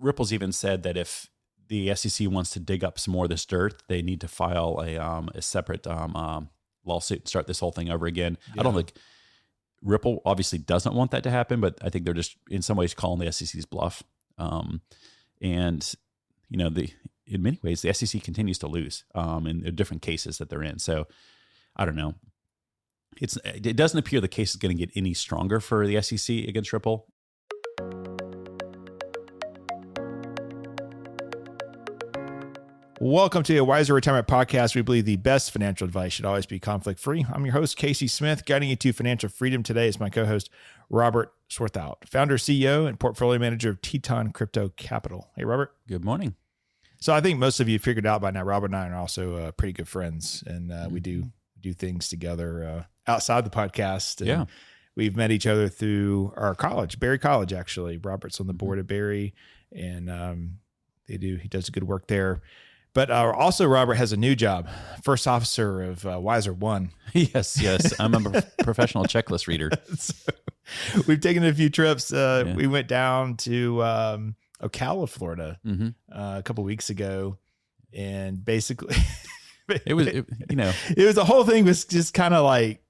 Ripple's even said that if the SEC wants to dig up some more of this dirt, they need to file a separate lawsuit and start this whole thing over again. Yeah. I don't think Ripple obviously doesn't want that to happen, but I think they're just in some ways calling the SEC's bluff. And you know, in many ways, the SEC continues to lose in the different cases that they're in. So I don't know. It doesn't appear the case is going to get any stronger for the SEC against Ripple. Welcome to a Wiser Retirement Podcast. We believe the best financial advice should always be conflict-free. I'm your host, Casey Smith. Guiding you to financial freedom today is my co-host, Robert Swarthout, founder, CEO, and portfolio manager of Teton Crypto Capital. Hey, Robert. Good morning. So I think most of you figured out by now, Robert and I are also pretty good friends, and we do things together outside the podcast. And yeah. We've met each other through our college, Barry College, actually. Robert's on the board at Barry, and he does good work there. But also, Robert has a new job, first officer of Wiser One. Yes. I'm a professional checklist reader. So, we've taken a few trips. We went down to Ocala, Florida, a couple of weeks ago, and basically, the whole thing was just kind of like,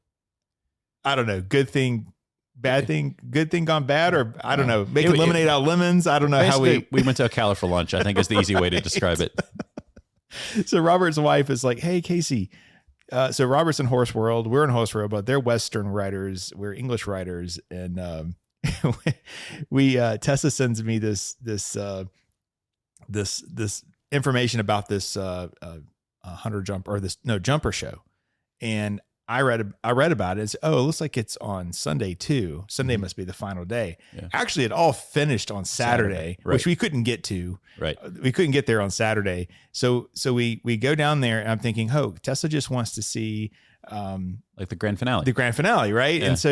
I don't know, good thing, bad thing, good thing gone bad, or I don't know, making lemonade out of lemons. I don't know how we went to Ocala for lunch. I think is the easy way to describe it. So Robert's wife is like, hey, Casey. So Robert's in Horse World. We're in Horse World, but they're Western writers. We're English writers. And Tessa sends me this information about this jumper show. And I read about it. It's, it looks like it's on Sunday too. Sunday must be the final day. Yeah. Actually, it all finished on Saturday. Right. Which we couldn't get to. Right. We couldn't get there on Saturday. So we go down there, and I'm thinking, Tessa just wants to see like the grand finale. The grand finale, right? Yeah. And so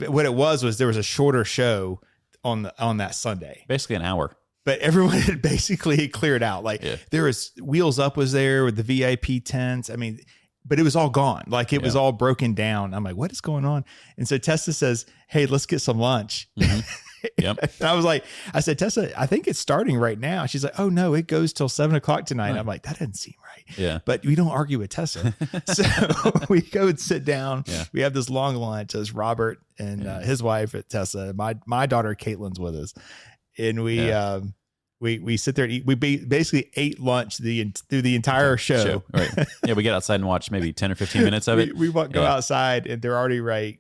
what it was there was a shorter show on that Sunday. Basically an hour. But everyone had basically cleared out. There was Wheels Up was there with the VIP tents. I mean, but it was all gone. Like it was all broken down. I'm like, what is going on? And so Tessa says, hey, let's get some lunch. Mm-hmm. Yep. And I said, Tessa, I think it's starting right now. She's like, oh no, it goes till 7:00 tonight. Right. I'm like, that doesn't seem right. Yeah. But we don't argue with Tessa. So we go and sit down. Yeah. We have this long lunch as Robert and his wife at Tessa. My daughter, Caitlin's with us. And we sit there and eat. We basically ate lunch through the entire show. Right. Yeah, we get outside and watch maybe 10 or 15 minutes of it. We go outside, and they're already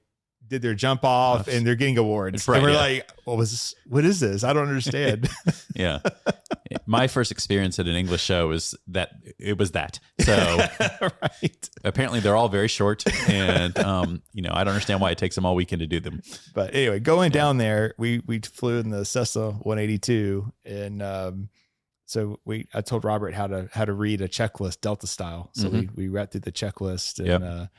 did their jump off, and they're getting awards. Right, and we're like, what is this? I don't understand. Yeah. My first experience at an English show was that. So right. Apparently they're all very short, and I don't understand why it takes them all weekend to do them. But anyway, going down there, we flew in the Cessna 182, and so I told Robert how to read a checklist Delta style. So we read through the checklist, and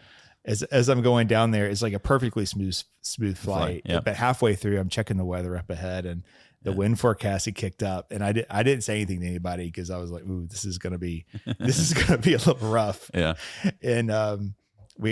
as I'm going down there, it's like a perfectly smooth flight. Yep. But halfway through, I'm checking the weather up ahead, and the wind forecast had kicked up, and I didn't say anything to anybody because I was like, "Ooh, this is gonna be a little rough." Yeah. And as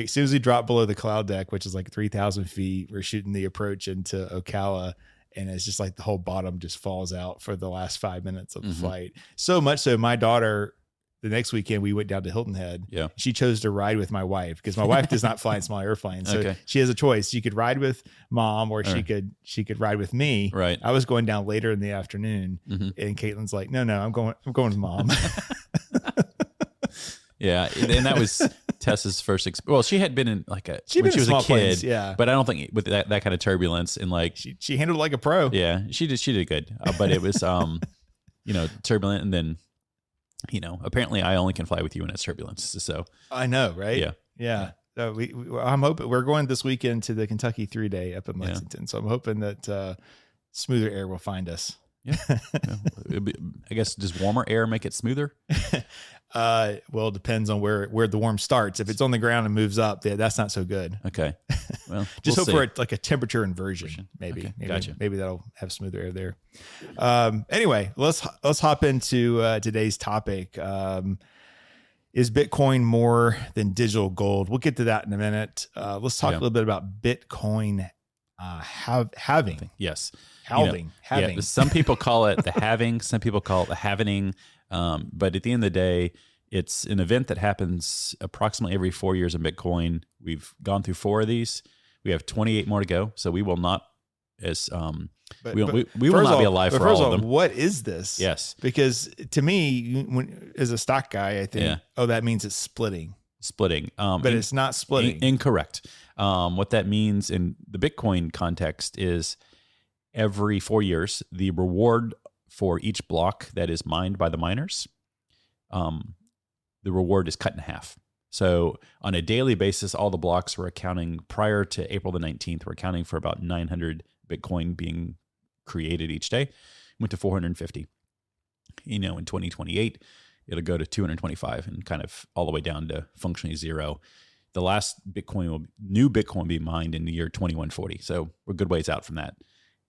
soon as we drop below the cloud deck, which is like 3,000 feet, we're shooting the approach into Ocala, and it's just like the whole bottom just falls out for the last 5 minutes of the flight. So much so, my daughter. The next weekend we went down to Hilton Head. Yeah. She chose to ride with my wife because my wife does not fly in small airplanes. So she has a choice. She could ride with mom or she could ride with me. Right. I was going down later in the afternoon and Caitlin's like, no, I'm going with mom. Yeah. And that was Tessa's first experience. Well, she had been in when she was a kid, planes, yeah. But I don't think with that kind of turbulence and she handled it like a pro. Yeah, she did good. But it was, turbulent, and then, apparently I only can fly with you when it's turbulence. So I know, right? Yeah. So I'm hoping we're going this weekend to the Kentucky 3-day up in Lexington. So I'm hoping that smoother air will find us. Yeah. I guess does warmer air make it smoother? Well, it depends on where the warm starts. If it's on the ground and moves up, that's not so good. Okay. Well, just hope for a temperature inversion. Maybe. Okay. Gotcha. Maybe that'll have smoother air there. Anyway, let's hop into today's topic. Is Bitcoin more than digital gold? We'll get to that in a minute. Let's talk a little bit about Bitcoin Having. Yes. Halving. Having. Yeah, some people call it the halving. Some people call it the halvening. But at the end of the day, it's an event that happens approximately every 4 years in Bitcoin. We've gone through 4 of these. We have 28 more to go. So we will not we will not be alive for all of them. What is this? Yes. Because to me, as a stock guy, I think, that means it's splitting. But it's not splitting. Incorrect. What that means in the Bitcoin context is every 4 years, the reward for each block that is mined by the miners, the reward is cut in half. So on a daily basis, all the blocks were accounting prior to April the 19th, were accounting for about 900 Bitcoin being created each day. Went to 450. In 2028, it'll go to 225 and kind of all the way down to functionally zero. The last new Bitcoin will be mined in the year 2140. So we're a good ways out from that.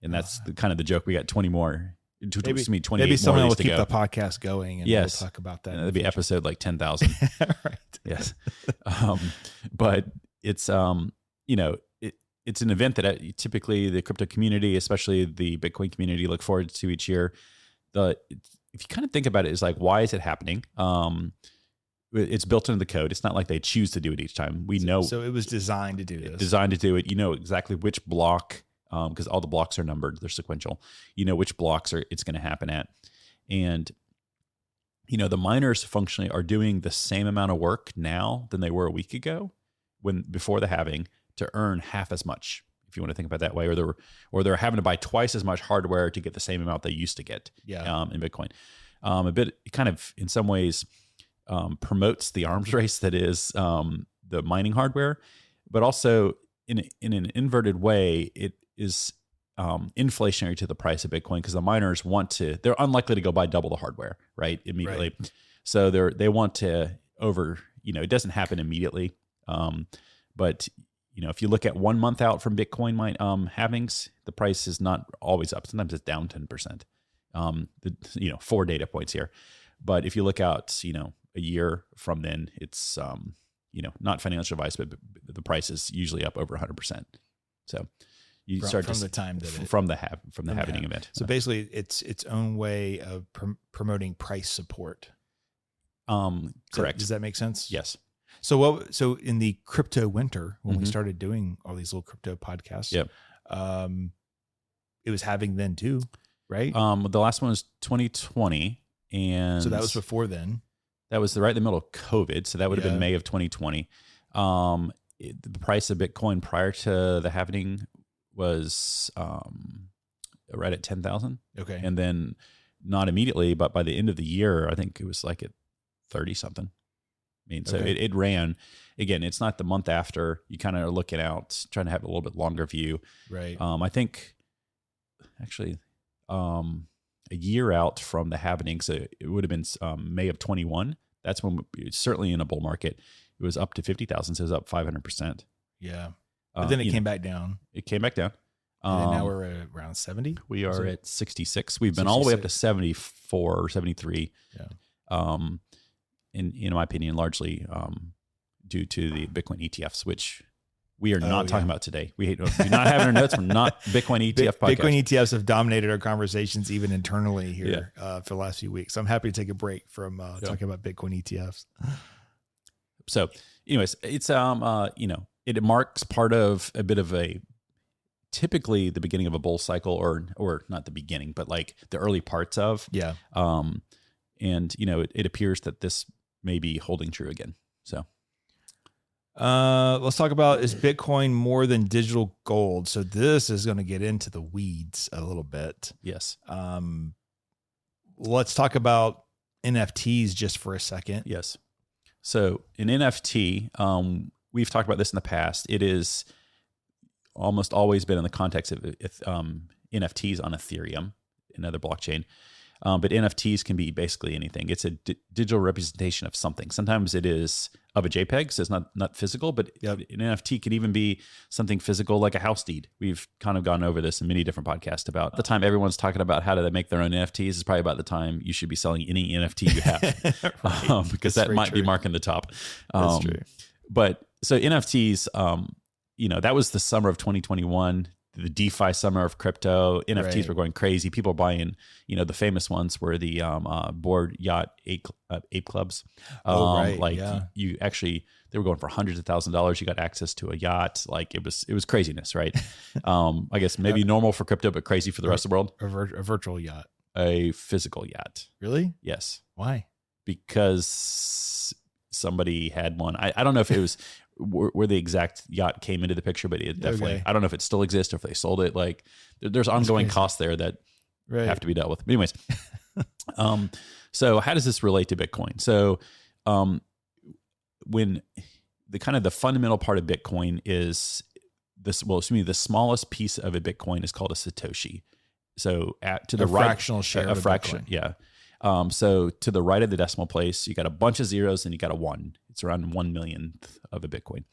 And that's kind of the joke. We got 20 more. Maybe someone will keep the podcast going and we'll talk about that. That'll be episode like 10,000. Right. Yes. But it's, it's an event that typically the crypto community, especially the Bitcoin community, look forward to each year. If you kind of think about it, it's like, why is it happening? It's built into the code. It's not like they choose to do it each time. We know. So it was designed to do this. Designed to do it. You know exactly which block, because all the blocks are numbered. They're sequential. You know which blocks it's going to happen at. And, the miners functionally are doing the same amount of work now than they were a week ago before the halving to earn half as much, if you want to think about it that way, or they're having to buy twice as much hardware to get the same amount they used to get in Bitcoin. It kind of, in some ways, promotes the arms race that is the mining hardware, but also in an inverted way, it is inflationary to the price of Bitcoin because the miners they're unlikely to go buy double the hardware, right? Immediately. Right. So they want to it doesn't happen immediately. But if you look at 1 month out from Bitcoin halvings, the price is not always up. Sometimes it's down 10%. 4 data points here. But if you look out, a year from then, it's, not financial advice, but the price is usually up over 100%. So you start from the time that from the halving event. So basically it's its own way of promoting price support. Correct. Does that make sense? Yes. So in the crypto winter, when we started doing all these little crypto podcasts, it was halving then too, right? The last one was 2020. And so that was before then. That was right in the middle of COVID. So that would have been May of 2020. The price of Bitcoin prior to the halving was right at 10,000. Okay. And then not immediately, but by the end of the year, I think it was like at 30 something. I mean, so it ran. Again, it's not the month after. You kind of are looking out, trying to have a little bit longer view. Right. I think actually a year out from the halving, so it would have been May of 21. That's when, certainly in a bull market, it was up to 50,000. So it was up 500%. Yeah. But then it came back down. It came back down. And now we're at around 70. We are at 66. We've been all the way up to 74 or 73. Yeah. In my opinion, largely due to the Bitcoin ETFs, which we are not talking about today. We do not have in our notes. We're not Bitcoin ETF podcast. Bitcoin ETFs have dominated our conversations even internally here for the last few weeks. So I'm happy to take a break from talking about Bitcoin ETFs. So anyways, it's, it marks part of a bit of typically the beginning of a bull cycle or not the beginning, but like the early parts of. Yeah. And, it appears that this may be holding true again. So. Let's talk about, is Bitcoin more than digital gold? So this is going to get into the weeds a little bit. Yes. Let's talk about NFTs just for a second. Yes. So in NFT, we've talked about this in the past. It is almost always been in the context of NFTs on Ethereum, another blockchain. But NFTs can be basically anything. It's a digital representation of something. Sometimes it is of a JPEG, so it's not physical, but an NFT could even be something physical like a house deed. We've kind of gone over this in many different podcasts about the time everyone's talking about how do they make their own NFTs is probably about the time you should be selling any NFT you have, because that might be marking the top. That's true. But so NFTs, that was the summer of 2021. the DeFi summer of crypto. NFTs Right. were going crazy. People are buying, the famous ones were the board yacht ape clubs. Right. Like Yeah. you actually, they were going for hundreds of $1,000s. You got access to a yacht. Like it was craziness, right? I guess maybe normal for crypto, but crazy for the rest of the world. A virtual yacht. A physical yacht. Really? Yes. Why? Because somebody had one. I don't know if it was where the exact yacht came into the picture, but it definitely, Okay. I don't know if it still exists or if they sold it. Like there's ongoing costs there that have to be dealt with. But anyways, so how does this relate to Bitcoin? So when the fundamental part of Bitcoin is this, the smallest piece of a Bitcoin is called a Satoshi. So to the right, fractional share, a fraction. Bitcoin. Yeah. So to the right of the decimal place, you got a bunch of zeros and you got a 1. It's around 1/1,000,000th of a Bitcoin.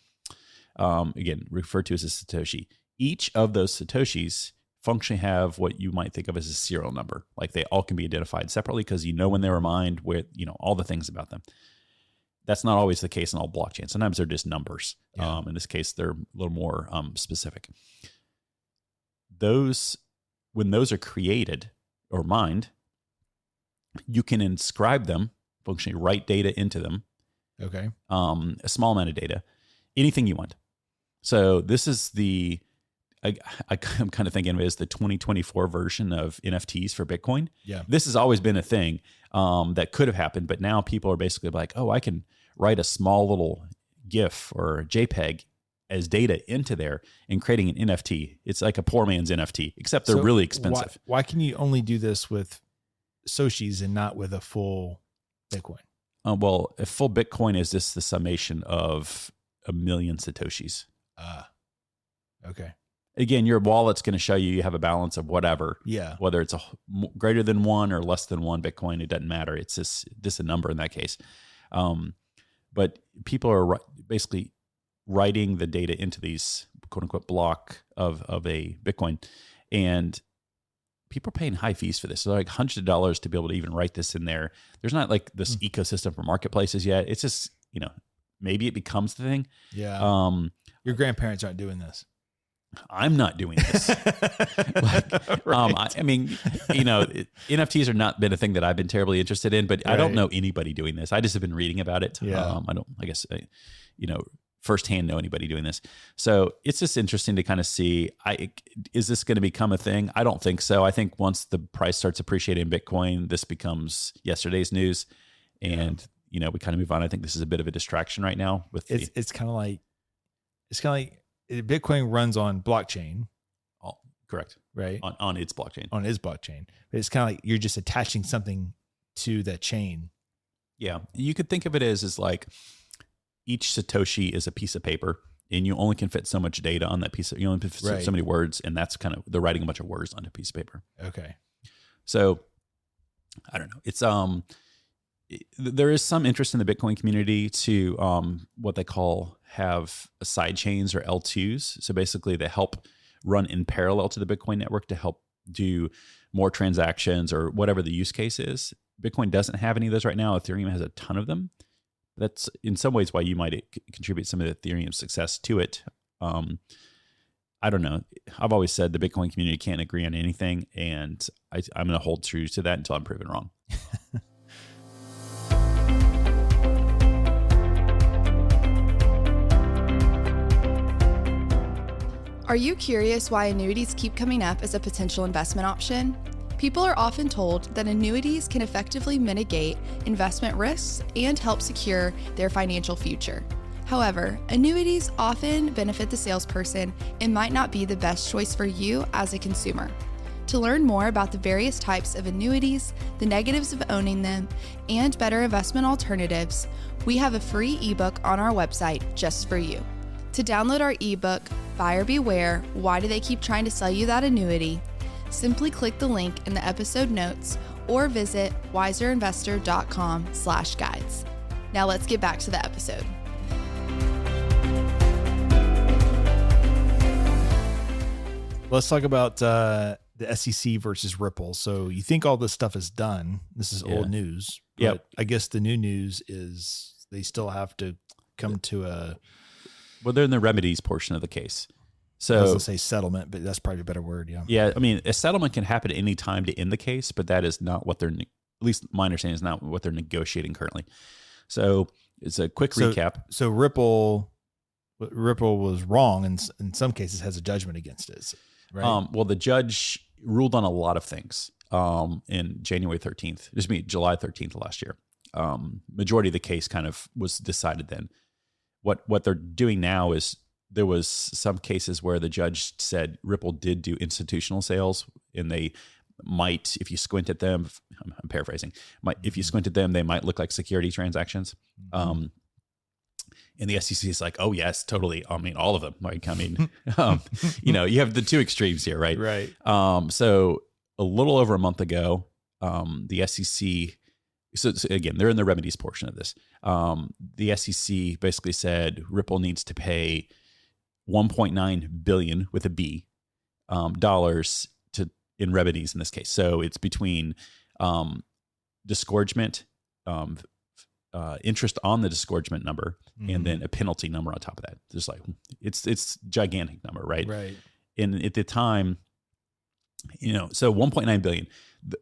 Again, referred to as a Satoshi. Each of those Satoshis functionally have what you might think of as a serial number. Like they all can be identified separately because when they were mined, with all the things about them. That's not always the case in all blockchains. Sometimes they're just numbers. Yeah. In this case, they're a little more specific. When those are created or mined, you can inscribe them, functionally write data into them. Okay. A small amount of data, anything you want. So this is I'm kind of thinking of it as the 2024 version of NFTs for Bitcoin. Yeah. This has always been a thing that could have happened, but now people are basically like, oh, I can write a small little GIF or JPEG as data into there and creating an NFT. It's like a poor man's NFT, except they're really expensive. Why can you only do this with Soshis and not with a full Bitcoin? Well, a full Bitcoin is just the summation of 1,000,000 Satoshis. Okay. Again, your wallet's going to show you have a balance of whatever. Yeah. Whether it's greater than 1 or less than 1 Bitcoin, it doesn't matter. It's just a number in that case. But people are basically writing the data into these quote unquote block of a Bitcoin, and people are paying high fees for this. So like hundreds of dollars to be able to even write this in there. There's not like this ecosystem for marketplaces yet. It's just, maybe it becomes the thing. Yeah. Your grandparents aren't doing this. I'm not doing this. I mean, NFTs are not been a thing that I've been terribly interested in, but I don't know anybody doing this. I just have been reading about it. Yeah. Firsthand know anybody doing this. So it's just interesting to kind of see, is this going to become a thing? I don't think so. I think once the price starts appreciating in Bitcoin, this becomes yesterday's news and, we kind of move on. I think this is a bit of a distraction right now with it's kind of like Bitcoin runs on blockchain. Correct. Right. On its blockchain. On its blockchain. But it's kind of like you're just attaching something to that chain. Yeah. You could think of it as like each Satoshi is a piece of paper and you only can fit so much data on that piece. You only can fit so many words. And that's kind of, they're writing a bunch of words on a piece of paper. Okay. So I don't know. It's, there is some interest in the Bitcoin community to what they have side chains or L2s. So basically they help run in parallel to the Bitcoin network to help do more transactions or whatever the use case is. Bitcoin doesn't have any of those right now. Ethereum has a ton of them. That's in some ways why you might contribute some of the Ethereum success to it. I don't know. I've always said the Bitcoin community can't agree on anything, and I'm going to hold true to that until I'm proven wrong. Are you curious why annuities keep coming up as a potential investment option? People are often told that annuities can effectively mitigate investment risks and help secure their financial future. However, annuities often benefit the salesperson and might not be the best choice for you as a consumer. To learn more about the various types of annuities, the negatives of owning them, and better investment alternatives, we have a free ebook on our website just for you. To download our ebook, Buyer Beware, Why Do They Keep Trying to Sell You That Annuity? Simply click the link in the episode notes or visit wiserinvestor.com/guides. Now let's get back to the episode. Let's talk about the SEC versus Ripple. So you think all this stuff is done. This is old news. But Yep. I guess the new news is they still have to come to a... Well, they're in the remedies portion of the case. I was So gonna say settlement, but that's probably a better word. Yeah. yeah, I mean, a settlement can happen at any time to end the case, but that is not what they're, at least my understanding is not what they're negotiating currently. So it's a quick recap. So Ripple was wrong, and in some cases has a judgment against it. Right. Well, the judge ruled on a lot of things in January 13th, July 13th of last year. Majority of the case kind of was decided then. What they're doing now is there was some cases where the judge said Ripple did do institutional sales, and they might, if you squint at them, I'm paraphrasing, if you squint at them, they might look like security transactions. And the SEC is like, oh yes, totally. I mean, all of them. Like, I mean, you have the two extremes here, right? Right. So a little over a month ago, the SEC. So again, they're in the remedies portion of this. The SEC basically said Ripple needs to pay $1.9 billion with a B dollars in remedies in this case. So it's between disgorgement, interest on the disgorgement number, and then a penalty number on top of that. Just like it's gigantic number, right? Right. And at the time, so 1.9 billion.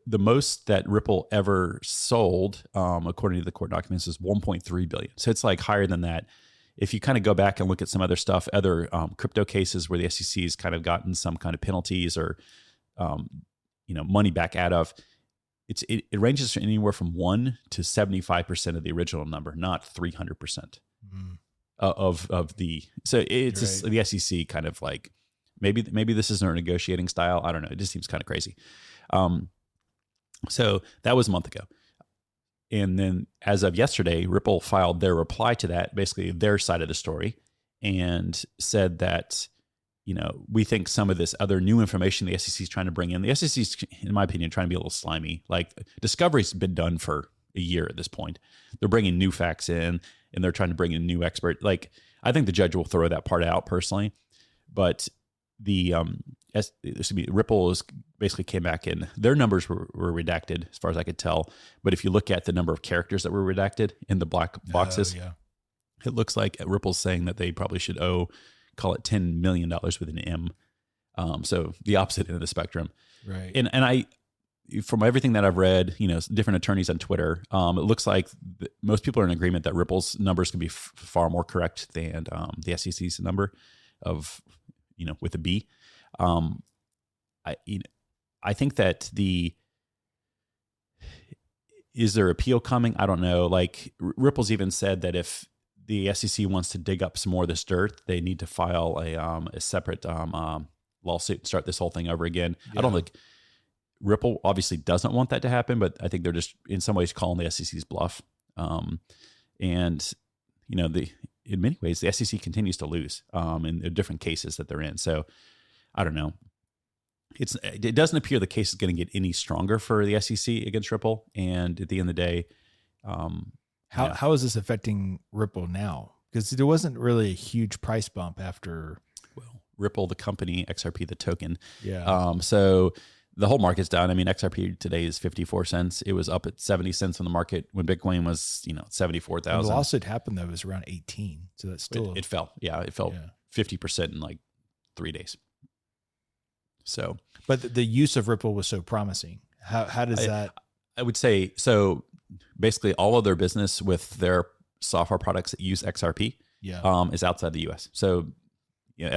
The most that Ripple ever sold, according to the court documents, is 1.3 billion. So it's like higher than that. If you kind of go back and look at some other stuff, other crypto cases where the SEC has kind of gotten some kind of penalties or money back out of, it ranges from anywhere from 1 to 75% of the original number, not 300% of the. So it's just the SEC kind of like maybe this isn't a negotiating style. I don't know. It just seems kind of crazy. So that was a month ago. And then as of yesterday, Ripple filed their reply to that, basically their side of the story, and said that, we think some of this other new information the SEC is trying to bring in. The SEC is, in my opinion, trying to be a little slimy. Like, discovery's been done for a year at this point. They're bringing new facts in, and they're trying to bring in new expert. Like, I think the judge will throw that part out personally, but the Ripple basically came back in. Their numbers were redacted as far as I could tell. But if you look at the number of characters that were redacted in the black boxes, it looks like Ripple's saying that they probably should call it $10 million with an M. So the opposite end of the spectrum. Right. And I, from everything that I've read, different attorneys on Twitter, it looks like most people are in agreement that Ripple's numbers can be far more correct than the SEC's number of, with a B. I think that is there appeal coming? I don't know. Like, Ripple's even said that if the SEC wants to dig up some more of this dirt, they need to file a separate lawsuit and start this whole thing over again. Yeah. I don't think Ripple obviously doesn't want that to happen, but I think they're just in some ways calling the SEC's bluff. In many ways, the SEC continues to lose in the different cases that they're in. So I don't know. It doesn't appear the case is going to get any stronger for the SEC against Ripple. And at the end of the day, how is this affecting Ripple now? Because there wasn't really a huge price bump after. Well, Ripple, the company, XRP, the token. Yeah. So the whole market's down. I mean, XRP today is 54 cents. It was up at 70 cents on the market when Bitcoin was, 74,000. The lawsuit happened though, it was around 18. So that's still it fell. Yeah, it fell 50% in like 3 days. So, but the use of Ripple was so promising. How does that? I would say so. Basically, all of their business with their software products that use XRP, is outside the U.S. So,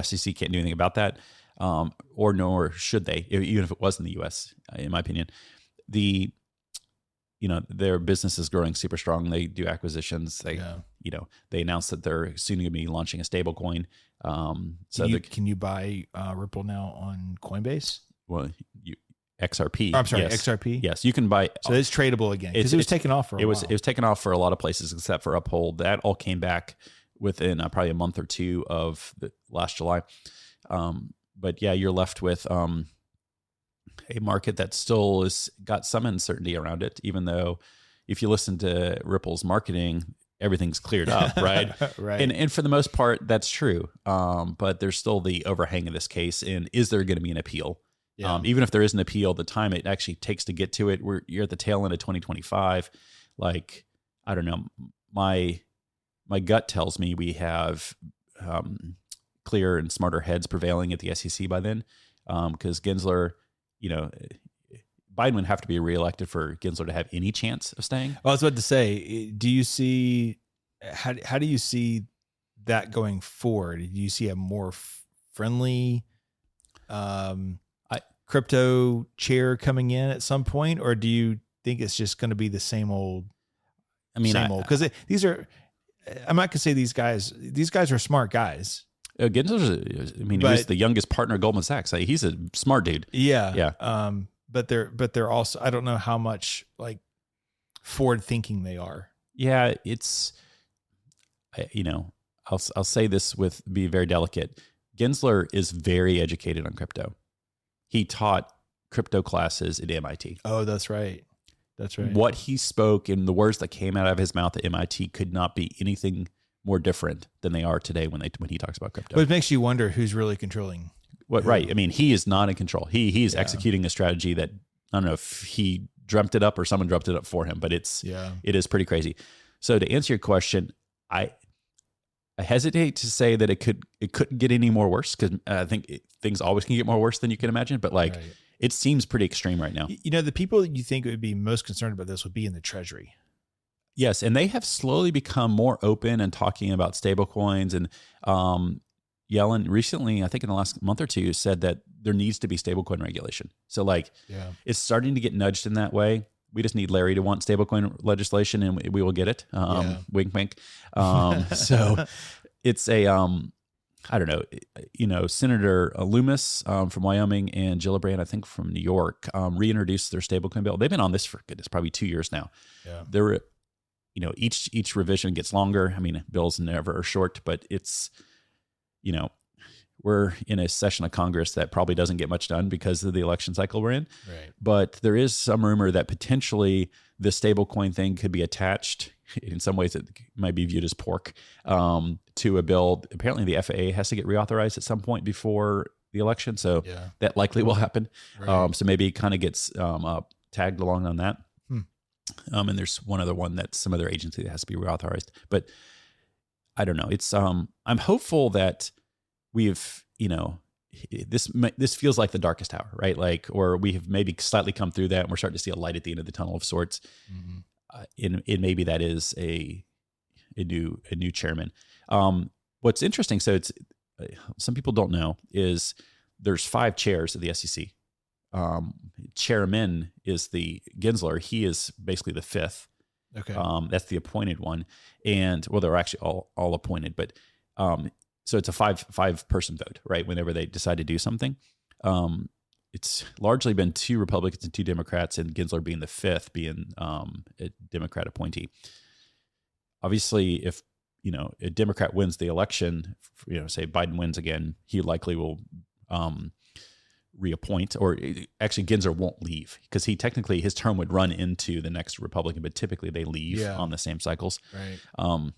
SEC can't do anything about that, or nor should they, even if it was in the U.S. In my opinion, their business is growing super strong. They do acquisitions. They announced that they're soon going to be launching a stable coin. Can you buy Ripple now on Coinbase? Well, XRP. I'm sorry, yes. XRP. Yes, you can buy. So it's tradable again because it was taken off for a while. It was taken off for a lot of places except for Uphold. That all came back within probably a month or two of the last July. But yeah, you're left with a market that still is got some uncertainty around it, even though if you listen to Ripple's marketing, everything's cleared up, right? Right. And for the most part, that's true. But there's still the overhang of this case. And is there going to be an appeal? Yeah. Even if there is an appeal, the time it actually takes to get to it, you're at the tail end of 2025. Like, I don't know. My gut tells me we have clearer and smarter heads prevailing at the SEC by then. Because Gensler, Biden would have to be reelected for Gensler to have any chance of staying. I was about to say, do you see how do you see that going forward? Do you see a more friendly crypto chair coming in at some point, or do you think it's just going to be the same old? Same old, because these are. I'm not gonna say these guys. These guys are smart guys. Gensler's, he was the youngest partner of Goldman Sachs. He's a smart dude. Yeah. But they're also, I don't know how much like forward thinking they are. Yeah, it's, I'll say this be very delicate. Gensler is very educated on crypto. He taught crypto classes at MIT. Oh, that's right. That's right. What he spoke and the words that came out of his mouth at MIT could not be anything more different than they are today when he talks about crypto. But it makes you wonder who's really controlling. What? Right. I mean, he is not in control. He's executing a strategy that, I don't know if he dreamt it up or someone dreamt it up for him, but it is pretty crazy. So to answer your question, I hesitate to say that it couldn't get any more worse, because I think things always can get more worse than you can imagine. But it seems pretty extreme right now. The people you think would be most concerned about this would be in the Treasury. Yes, and they have slowly become more open and talking about stablecoins. And Yellen recently, I think in the last month or two, said that there needs to be stablecoin regulation. So it's starting to get nudged in that way. We just need Larry to want stablecoin legislation, and we will get it. Wink, wink. So it's a, I don't know, Senator Loomis from Wyoming and Gillibrand, I think from New York, reintroduced their stablecoin bill. They've been on this for goodness, probably 2 years now. Yeah. They're, each revision gets longer. I mean, bills never are short, but it's, we're in a session of Congress that probably doesn't get much done because of the election cycle we're in. Right. But there is some rumor that potentially the stablecoin thing could be attached. In some ways, it might be viewed as pork to a bill. Apparently, the FAA has to get reauthorized at some point before the election, so that likely will happen. Right. So maybe it kind of gets tagged along on that. And there's one other one that's some other agency that has to be reauthorized. But I don't know. It's I'm hopeful that we've this feels like the darkest hour, right? Or we have maybe slightly come through that, and we're starting to see a light at the end of the tunnel of sorts. And maybe that is a new chairman. What's interesting, so it's some people don't know, is there's 5 chairs at the SEC. Chairman is the Gensler. He is basically the 5th. Okay. That's the appointed one. And they're actually all appointed, but so it's a five person vote, right? Whenever they decide to do something. It's largely been 2 Republicans and 2 Democrats, and Gensler being the 5th, being a Democrat appointee. Obviously, if a Democrat wins the election, say Biden wins again, he likely will reappoint, or actually Gensler won't leave, because his term would run into the next Republican, but typically they leave on the same cycles. Right.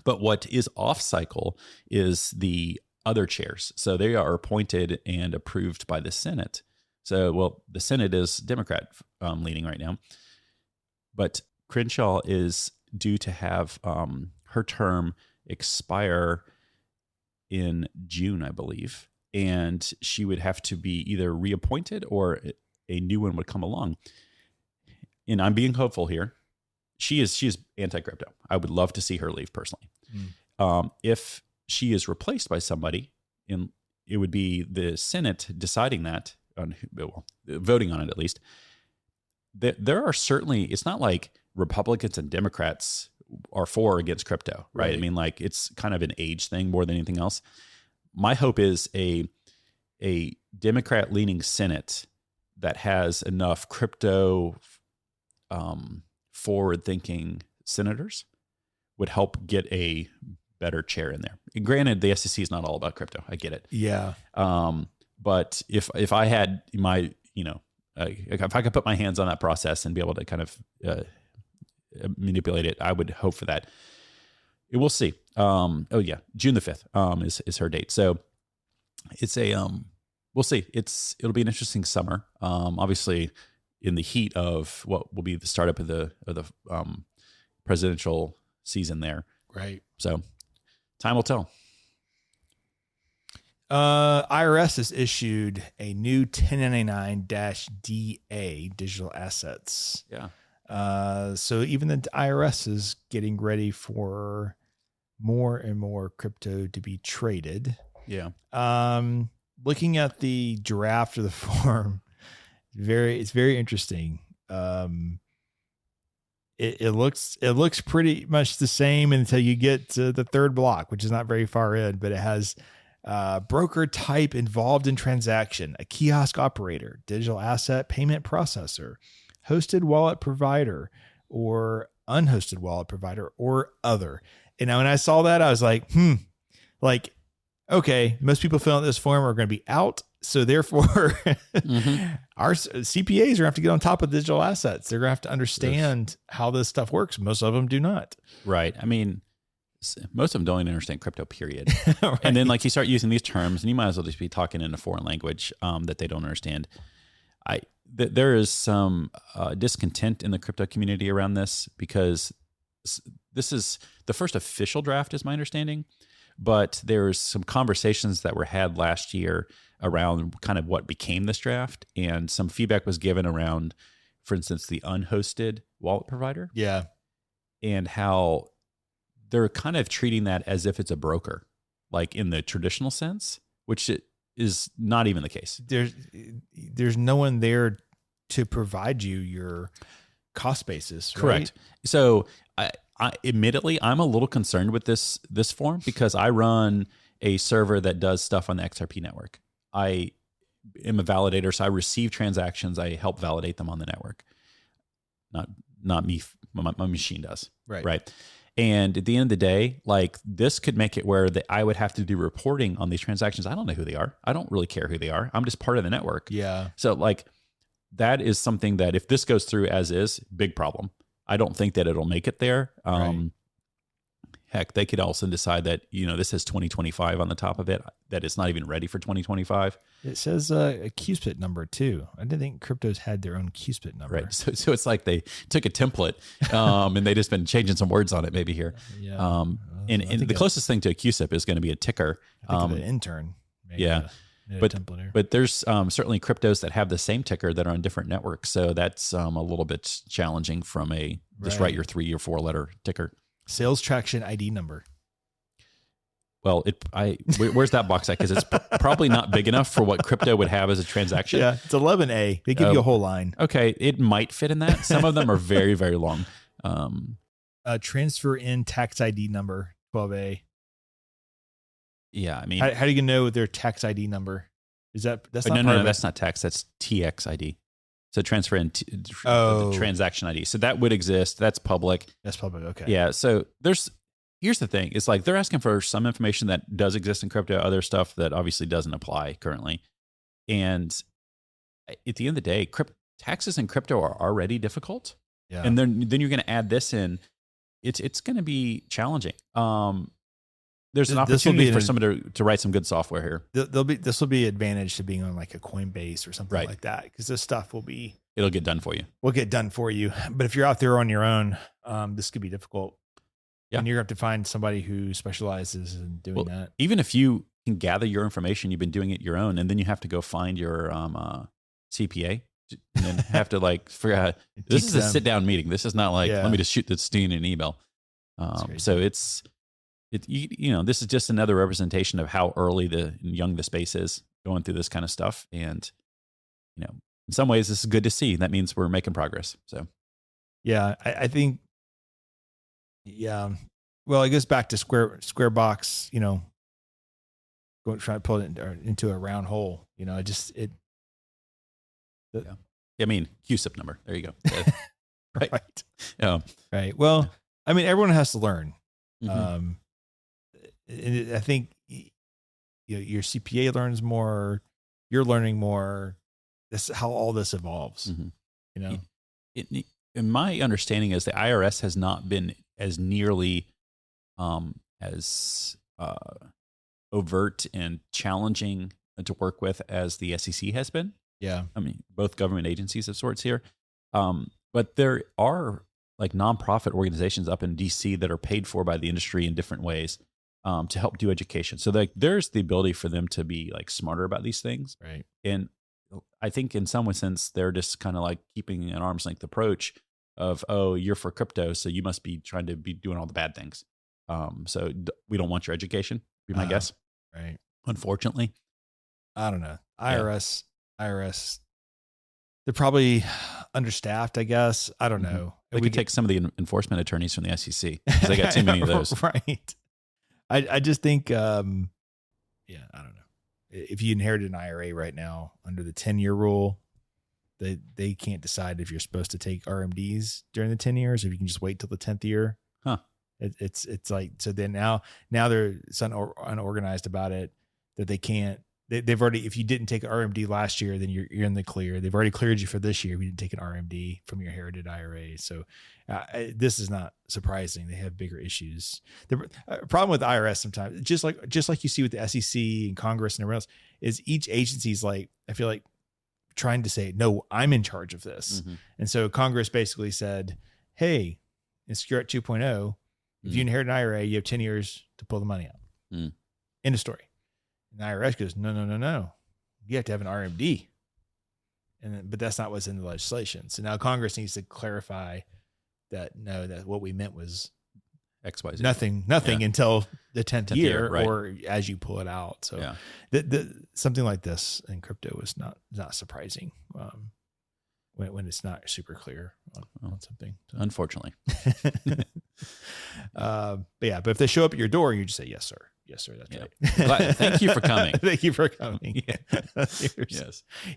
But what is off cycle is the other chairs. So they are appointed and approved by the Senate. So, the Senate is Democrat leaning right now, but Crenshaw is due to have her term expire in June, I believe. And she would have to be either reappointed or a new one would come along. And I'm being hopeful here. She is anti-crypto. I would love to see her leave personally. If she is replaced by somebody, and it would be the Senate deciding that, voting on it at least. There are certainly, it's not like Republicans and Democrats are for or against crypto, right? I mean, it's kind of an age thing more than anything else. My hope is a Democrat-leaning Senate that has enough crypto forward-thinking senators would help get a better chair in there. And granted, the SEC is not all about crypto. I get it. Yeah. But if I had my, if I could put my hands on that process and be able to kind of manipulate it, I would hope for that. We'll see. June the 5th is her date. So it's we'll see. It'll be an interesting summer. Obviously in the heat of what will be the startup of the presidential season there. Right. So time will tell. IRS has issued a new 1099-DA digital assets. Yeah. So even the IRS is getting ready for more and more crypto to be traded. Yeah. Looking at the draft of the form, it's very interesting. It looks pretty much the same until you get to the third block, which is not very far in, but it has broker type involved in transaction, a kiosk operator, digital asset payment processor, hosted wallet provider, or unhosted wallet provider, or other. And now when I saw that, I was like, okay, most people filling out this form are going to be out. So therefore, our CPAs are going to have to get on top of digital assets. They're going to have to understand how this stuff works. Most of them do not. Right. I mean, most of them don't even understand crypto, period. Right. And then like you start using these terms and you might as well just be talking in a foreign language that they don't understand. There is some discontent in the crypto community around this because this is the first official draft is my understanding, but there's some conversations that were had last year around kind of what became this draft, and some feedback was given around, for instance, the unhosted wallet provider. Yeah. And how they're kind of treating that as if it's a broker, like in the traditional sense, which it is not even the case. There's no one there to provide you your cost basis. Right? Correct. So I admittedly, I'm a little concerned with this form because I run a server that does stuff on the XRP network. I am a validator, so I receive transactions. I help validate them on the network. Not me. My machine does. Right. And at the end of the day, like this could make it where I would have to do reporting on these transactions. I don't know who they are. I don't really care who they are. I'm just part of the network. Yeah. So like that is something that if this goes through as is, big problem. I don't think that it'll make it there. Right. Heck, they could also decide that, this has 2025 on the top of it, that it's not even ready for 2025. It says a QSPIT number too. I didn't think cryptos had their own QSPIT number. Right. So it's like they took a template and they just been changing some words on it maybe here. Yeah. And the closest thing to a QSIP is going to be a ticker. I think of an intern. Yeah. But there's certainly cryptos that have the same ticker that are on different networks. So that's a little bit challenging from just write your 3 or 4 letter ticker. Sales traction ID number. Well, where's that box at? Because it's probably not big enough for what crypto would have as a transaction. Yeah, it's 11A. They give you a whole line. Okay, it might fit in that. Some of them are very, very long. Transfer in tax ID number, 12A. Yeah, I mean, how do you know their tax ID number? Is that's not no, that's not tax. That's TX ID. So transfer in the transaction ID. So that would exist. That's public. That's public. Okay. Yeah. So here's the thing. It's like they're asking for some information that does exist in crypto, other stuff that obviously doesn't apply currently. And at the end of the day, taxes in crypto are already difficult. Yeah. And then you're going to add this in. It's going to be challenging. There's an opportunity for someone to write some good software here. This will be advantage to being on like a Coinbase or something like that, because this stuff it'll get done for you. Will get done for you. But if you're out there on your own, this could be difficult. Yeah. And you're going to have to find somebody who specializes in doing that. Even if you can gather your information, you've been doing it your own, and then you have to go find your CPA and then have to figure out, this is a sit down meeting. This is not let me just shoot this in an email. So this is just another representation of how early and young the space is going through this kind of stuff. And, in some ways this is good to see. That means we're making progress. So, yeah, I think, well, it goes back to square box, go try to pull it into a round hole. I mean, QSIP number. There you go. Right. Yeah. Right. Well, I mean, everyone has to learn. Mm-hmm. I think your CPA learns more, you're learning more. That's how all this evolves. Mm-hmm. And my understanding is the IRS has not been as nearly as overt and challenging to work with as the SEC has been. Yeah. I mean, both government agencies of sorts here. But there are nonprofit organizations up in DC that are paid for by the industry in different ways. to help do education. So like there's the ability for them to be like smarter about these things. Right. And I think in some sense, they're just kind of like keeping an arm's length approach of, oh, you're for crypto, so you must be trying to be doing all the bad things. So we don't want your education, be my guess. Right. Unfortunately. I don't know. IRS, they're probably understaffed, I guess. I don't know. They could take some of the enforcement attorneys from the SEC because they got too many of those. Right. I just think, I don't know. If you inherited an IRA right now under the 10-year rule, they can't decide if you're supposed to take RMDs during the 10 years, if you can just wait till the 10th year. Huh. It's like, so then now they're so unorganized about it that they can't, they've already, if you didn't take an RMD last year, then you're in the clear. They've already cleared you for this year if you didn't take an RMD from your inherited IRA. So this is not surprising. They have bigger issues. The problem with the IRS sometimes, just like you see with the SEC and Congress and everyone else, is each agency's like, I feel like trying to say, no, I'm in charge of this. Mm-hmm. And so Congress basically said, hey, in Secure Act 2.0, if you inherit an IRA, you have 10 years to pull the money out. End of story. And the IRS goes, no. You have to have an RMD. But that's not what's in the legislation. So now Congress needs to clarify that what we meant was XYZ. Nothing until the 10th year, right. Or as you pull it out. So something like this in crypto is not surprising when it's not super clear on something. So. Unfortunately. But if they show up at your door, you just say, yes, sir. Yes, sir. That's right. Thank you for coming. Thank you for coming. Yeah.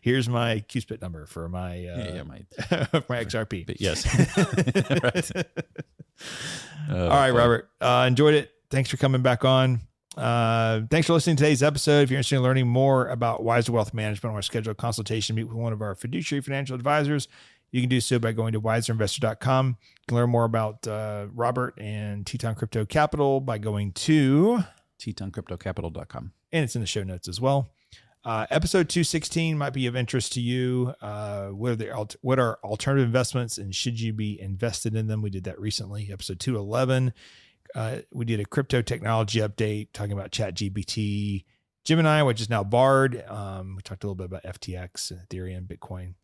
Here's my QSPIT number for my my XRP. But yes. Right. All right, Robert. Enjoyed it. Thanks for coming back on. Thanks for listening to today's episode. If you're interested in learning more about Wiser Wealth Management or schedule a consultation, meet with one of our fiduciary financial advisors. You can do so by going to wiserinvestor.com. You can learn more about Robert and Teton Crypto Capital by going to TetonCryptoCapital.com. And it's in the show notes as well. Episode 216 might be of interest to you. What are alternative investments and should you be invested in them? We did that recently. Episode 211. We did a crypto technology update talking about ChatGPT, Gemini, which is now Bard. We talked a little bit about FTX, Ethereum, Bitcoin.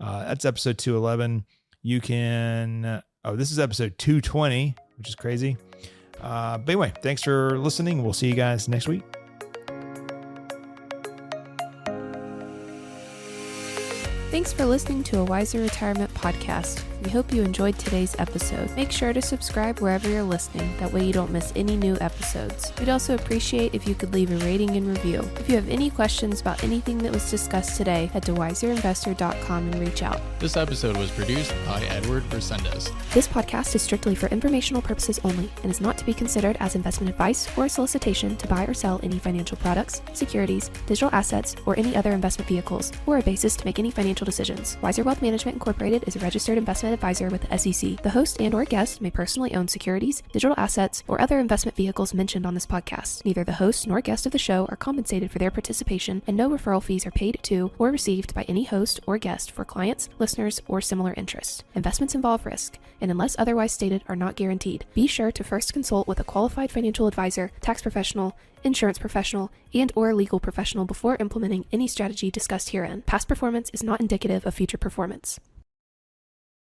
That's episode 211. You can, this is episode 220, which is crazy. But anyway, thanks for listening. We'll see you guys next week. Thanks for listening to a Wiser Retirement podcast. We hope you enjoyed today's episode. Make sure to subscribe wherever you're listening. That way you don't miss any new episodes. We'd also appreciate if you could leave a rating and review. If you have any questions about anything that was discussed today, head to wiserinvestor.com and reach out. This episode was produced by Edward Resendez. This podcast is strictly for informational purposes only and is not to be considered as investment advice or a solicitation to buy or sell any financial products, securities, digital assets, or any other investment vehicles, or a basis to make any financial decisions. Wiser Wealth Management Incorporated is a registered investment advisor with the SEC. The host and or guest may personally own securities, digital assets, or other investment vehicles mentioned on this podcast. Neither the host nor guest of the show are compensated for their participation, and no referral fees are paid to or received by any host or guest for clients, listeners, or similar interests. Investments involve risk, and unless otherwise stated, are not guaranteed. Be sure to first consult with a qualified financial advisor, tax professional, insurance professional, and or legal professional before implementing any strategy discussed herein. Past performance is not indicative of future performance.